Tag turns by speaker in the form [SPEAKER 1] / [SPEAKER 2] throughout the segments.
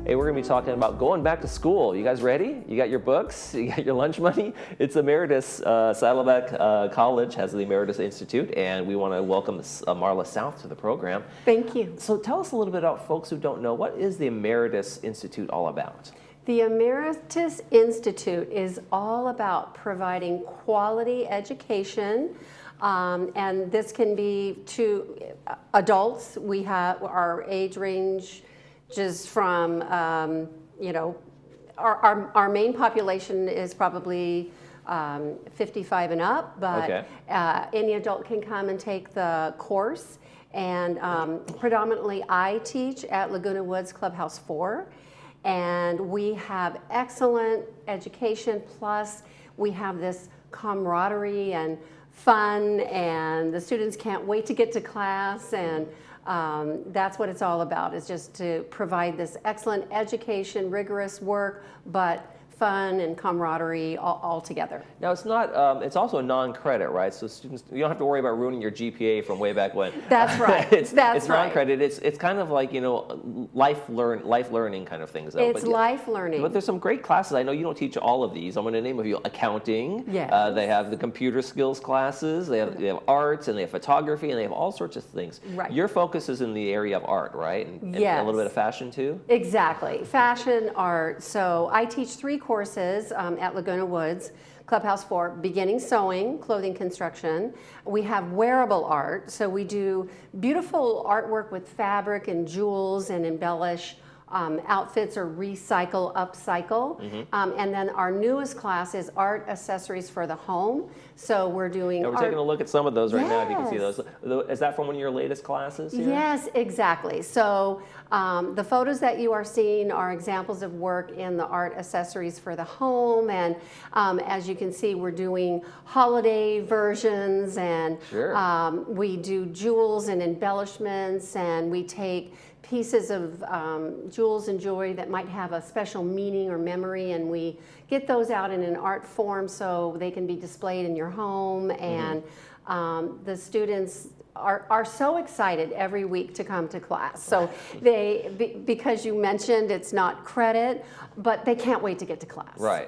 [SPEAKER 1] Hey, we're going to be talking about going back to school. You guys ready? You got your books? You got your lunch money? It's Emeritus. Saddleback College has the Emeritus Institute, and we want to welcome Marla South to the program.
[SPEAKER 2] Thank you.
[SPEAKER 1] So tell us a little bit about folks who don't know, what is the Emeritus Institute all about?
[SPEAKER 2] The Emeritus Institute is all about providing quality education, and this can be to adults. We have our age range just from, our main population is probably 55 and up, but
[SPEAKER 1] Okay.
[SPEAKER 2] Any adult can come and take the course. And predominantly I teach at Laguna Woods Clubhouse 4. And we have excellent education, plus we have this camaraderie and fun, and the students can't wait to get to class, and that's what it's all about, is just to provide this excellent education, rigorous work, but fun and camaraderie all together.
[SPEAKER 1] Now it's not. It's also a non-credit, right? So students, you don't have to worry about ruining your GPA from way back when.
[SPEAKER 2] That's right.
[SPEAKER 1] it's
[SPEAKER 2] right.
[SPEAKER 1] non-credit. It's kind of like life learning kind of things. Though.
[SPEAKER 2] It's life learning.
[SPEAKER 1] But there's some great classes. I know you don't teach all of these. I'm going to name a few. Accounting.
[SPEAKER 2] Yes.
[SPEAKER 1] They have the computer skills classes. They have arts, and they have photography, and they have all sorts of things.
[SPEAKER 2] Right.
[SPEAKER 1] Your focus is in the area of art, right? And
[SPEAKER 2] Yes.
[SPEAKER 1] a little bit of fashion too.
[SPEAKER 2] Exactly, fashion, art. So I teach 3 courses at Laguna Woods Clubhouse 4, beginning sewing, clothing construction. We have wearable art, so we do beautiful artwork with fabric and jewels and embellish outfits or recycle, upcycle. And then our newest class is art accessories for the home. So we're doing
[SPEAKER 1] We're taking a look at some of those right now, if you can see
[SPEAKER 2] Yes.
[SPEAKER 1] those. Is that from one of your latest classes here?
[SPEAKER 2] Yes, exactly. So the photos that you are seeing are examples of work in the art accessories for the home. And as you can see, we're doing holiday versions, and
[SPEAKER 1] Sure.
[SPEAKER 2] we do jewels and embellishments, and we take pieces of jewels and jewelry that might have a special meaning or memory, and we get those out in an art form so they can be displayed in your home. And the students are so excited every week to come to class. So because you mentioned it's not credit, but they can't wait to get to class.
[SPEAKER 1] Right.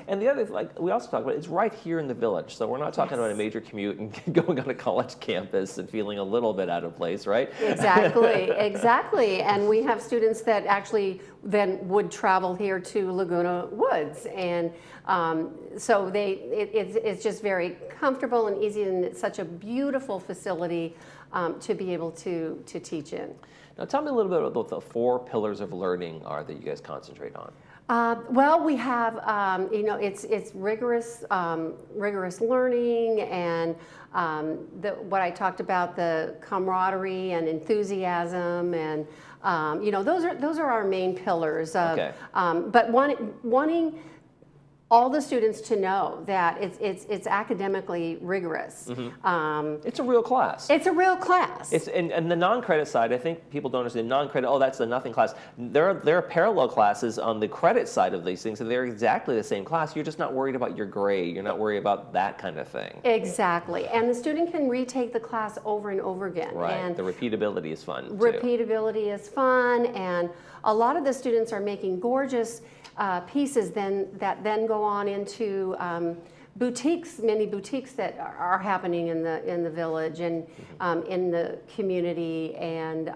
[SPEAKER 1] And the other, like we also talked about, it's right here in the village. So we're not talking about a major commute and going on a college campus and feeling a little bit out of place, right?
[SPEAKER 2] Exactly. And we have students that actually then would travel here to Laguna Woods, and so it's just very comfortable and easy, and it's such a beautiful facility to be able to teach in.
[SPEAKER 1] Now tell me a little bit about what the 4 pillars of learning are that you guys concentrate on.
[SPEAKER 2] Well, we have, it's rigorous learning, and what I talked about, the camaraderie and enthusiasm, and those are our main pillars.
[SPEAKER 1] Okay.
[SPEAKER 2] But wanting all the students to know that it's academically rigorous.
[SPEAKER 1] It's a real class.
[SPEAKER 2] It's a real class.
[SPEAKER 1] And the non-credit side, I think people don't understand non-credit. Oh, that's the nothing class. There are parallel classes on the credit side of these things, and they're exactly the same class. You're just not worried about your grade. You're not worried about that kind of thing.
[SPEAKER 2] Exactly, and the student can retake the class over and over again.
[SPEAKER 1] Right.
[SPEAKER 2] And
[SPEAKER 1] the repeatability is fun too.
[SPEAKER 2] Repeatability is fun, and a lot of the students are making gorgeous pieces that then go on into boutiques, many boutiques that are happening in the village and in the community, and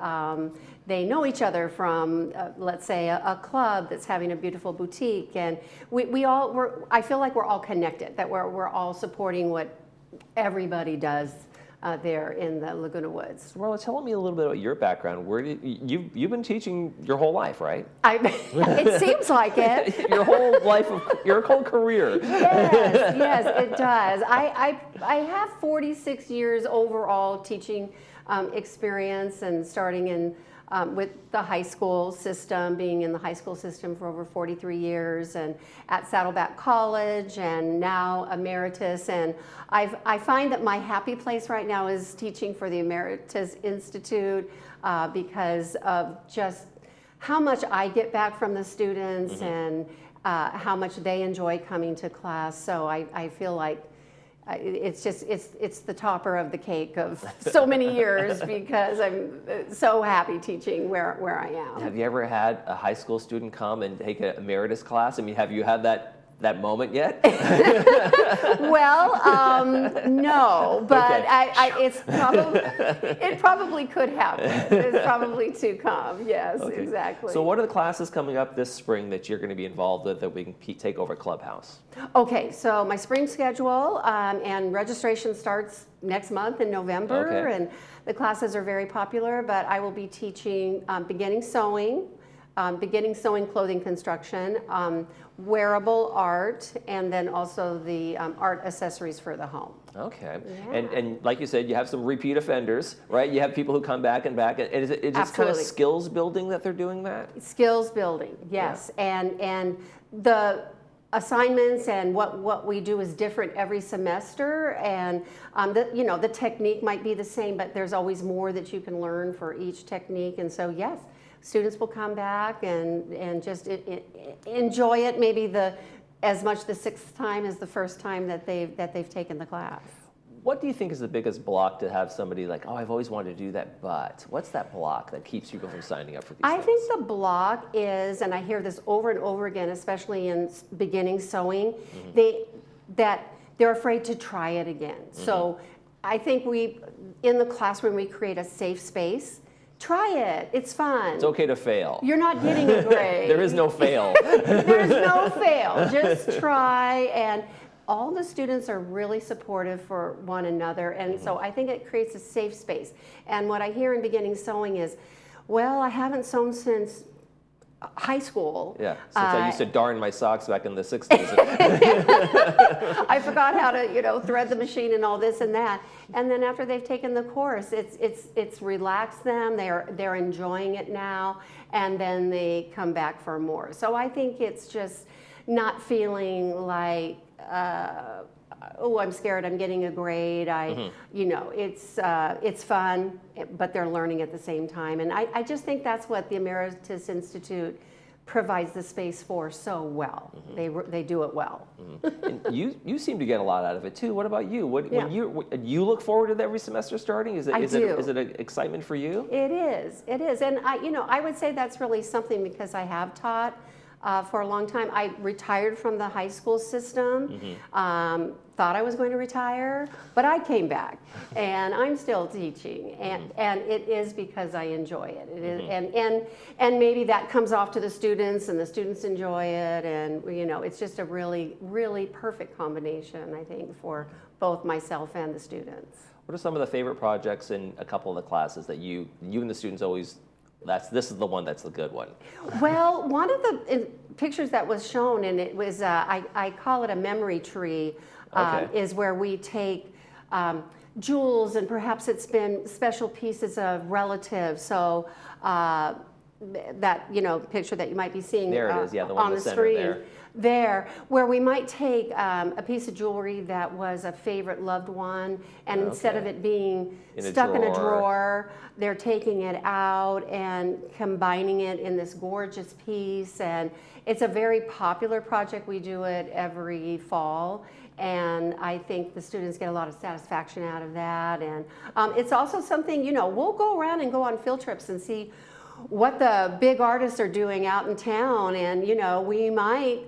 [SPEAKER 2] they know each other from, let's say, a club that's having a beautiful boutique, and I feel like we're all connected, that we're all supporting what everybody does there in the Laguna Woods.
[SPEAKER 1] Marla, tell me a little bit about your background. You've been teaching your whole life, right?
[SPEAKER 2] It seems like it.
[SPEAKER 1] Your whole life, your whole career.
[SPEAKER 2] Yes, it does. I have 46 years overall teaching experience, and starting in with the high school system, being in the high school system for over 43 years, and at Saddleback College, and now Emeritus. And I find that my happy place right now is teaching for the Emeritus Institute because of just how much I get back from the students, and how much they enjoy coming to class. So I feel like it's just, it's the topper of the cake of so many years because I'm so happy teaching where I am.
[SPEAKER 1] Have you ever had a high school student come and take an emeritus class? I mean, have you had that moment yet?
[SPEAKER 2] Well, no, but
[SPEAKER 1] Okay.
[SPEAKER 2] it probably could happen. It's probably to come. Yes,
[SPEAKER 1] Okay.
[SPEAKER 2] exactly.
[SPEAKER 1] So what are the classes coming up this spring that you're going to be involved with that we can take over Clubhouse?
[SPEAKER 2] Okay, so my spring schedule and registration starts next month in November,
[SPEAKER 1] Okay.
[SPEAKER 2] and the classes are very popular, but I will be teaching beginning sewing, clothing construction, wearable art, and then also the art accessories for the home.
[SPEAKER 1] Okay.
[SPEAKER 2] Yeah.
[SPEAKER 1] And like you said, you have some repeat offenders, right? You have people who come back and back. And is it just kind of
[SPEAKER 2] Absolutely.
[SPEAKER 1] skills building that they're doing that?
[SPEAKER 2] Skills building, yes, and the assignments and what we do is different every semester, and the technique might be the same, but there's always more that you can learn for each technique, and so yes, students will come back and just enjoy it maybe as much the sixth time as the first time that they've taken the class.
[SPEAKER 1] What do you think is the biggest block to have somebody like, oh, I've always wanted to do that, but what's that block that keeps people from signing up for these
[SPEAKER 2] I
[SPEAKER 1] things?
[SPEAKER 2] think the block is, and I hear this over and over again, especially in beginning sewing, that they're afraid to try it again. So I think in the classroom, we create a safe space. Try it, it's fun.
[SPEAKER 1] It's okay to fail.
[SPEAKER 2] You're not getting a grade.
[SPEAKER 1] There is no fail.
[SPEAKER 2] There's no fail, just try, and all the students are really supportive for one another, and so I think it creates a safe space. And what I hear in beginning sewing is, well, I haven't sewn since high school.
[SPEAKER 1] Yeah, since I used to darn my socks back in the 60s.
[SPEAKER 2] I forgot how to, thread the machine and all this and that. And then after they've taken the course, it's relaxed them. They're enjoying it now, and then they come back for more. So I think it's just not feeling like, oh, I'm scared, I'm getting a grade. It's fun, but they're learning at the same time. And I just think that's what the Emeritus Institute provides the space for so well. They do it well.
[SPEAKER 1] And you seem to get a lot out of it too. What about you? When you look forward to every semester starting? Is it an excitement for you?
[SPEAKER 2] It is, and I would say that's really something because I have taught for a long time. I retired from the high school system, thought I was going to retire, but I came back and I'm still teaching, and it is because I enjoy it. It is, and maybe that comes off to the students and the students enjoy it, and it's just a really, really perfect combination, I think, for both myself and the students.
[SPEAKER 1] What are some of the favorite projects in a couple of the classes that you and the students always, this is the one that's the good one?
[SPEAKER 2] Well, one of the pictures that was shown, and it was, I call it a memory tree, is where we take jewels, and perhaps it's been special pieces of relatives. So that picture that you might be seeing
[SPEAKER 1] there it is, yeah, the one
[SPEAKER 2] on
[SPEAKER 1] in
[SPEAKER 2] the
[SPEAKER 1] the center
[SPEAKER 2] screen. There, where we might take a piece of jewelry that was a favorite loved one, and instead of it being stuck in a drawer, they're taking it out and combining it in this gorgeous piece. And it's a very popular project. We do it every fall, and I think the students get a lot of satisfaction out of that. And it's also something, we'll go around and go on field trips and see what the big artists are doing out in town, and we might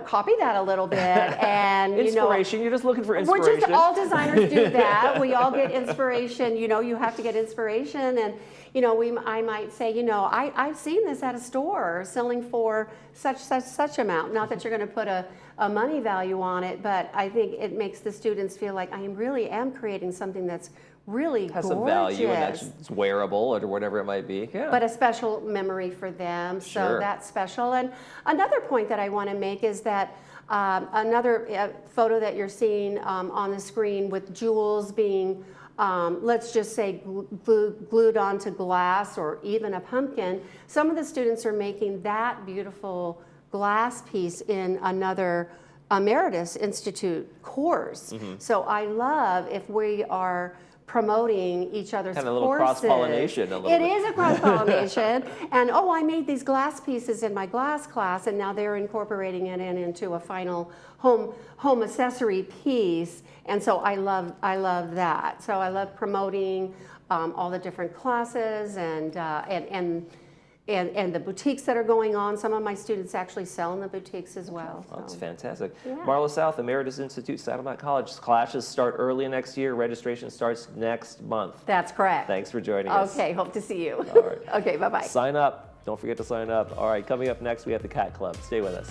[SPEAKER 2] copy that a little bit, and
[SPEAKER 1] inspiration. You're just looking for inspiration.
[SPEAKER 2] We're just, all designers do that. We all get inspiration. You have to get inspiration, and I might say, I've seen this at a store selling for such amount. Not that you're going to put a money value on it, but I think it makes the students feel like I really am creating something that's really
[SPEAKER 1] has
[SPEAKER 2] gorgeous.
[SPEAKER 1] some value, and it's wearable or whatever it might be. Yeah.
[SPEAKER 2] But a special memory for them, so that's special. And another point that I want to make is that another photo that you're seeing on the screen with jewels being, let's just say, glued onto glass or even a pumpkin, some of the students are making that beautiful glass piece in another Emeritus Institute course. So I love if we are promoting each other's
[SPEAKER 1] Kind of a little
[SPEAKER 2] courses.
[SPEAKER 1] cross-pollination a little
[SPEAKER 2] It
[SPEAKER 1] bit.
[SPEAKER 2] is a cross-pollination. And, oh, I made these glass pieces in my glass class, and now they're incorporating it into a final home accessory piece. And so I love that. So I love promoting all the different classes and the boutiques that are going on. Some of my students actually sell in the boutiques as well.
[SPEAKER 1] Oh, that's
[SPEAKER 2] so.
[SPEAKER 1] fantastic.
[SPEAKER 2] Yeah.
[SPEAKER 1] Marla South, Emeritus Institute, Saddleback College. Classes start early next year. Registration starts next month.
[SPEAKER 2] That's correct.
[SPEAKER 1] Thanks for joining us.
[SPEAKER 2] Okay, hope to see you.
[SPEAKER 1] All right.
[SPEAKER 2] Okay, bye-bye.
[SPEAKER 1] Sign up. Don't forget to sign up. All right, coming up next, we have the Cat Club. Stay with us.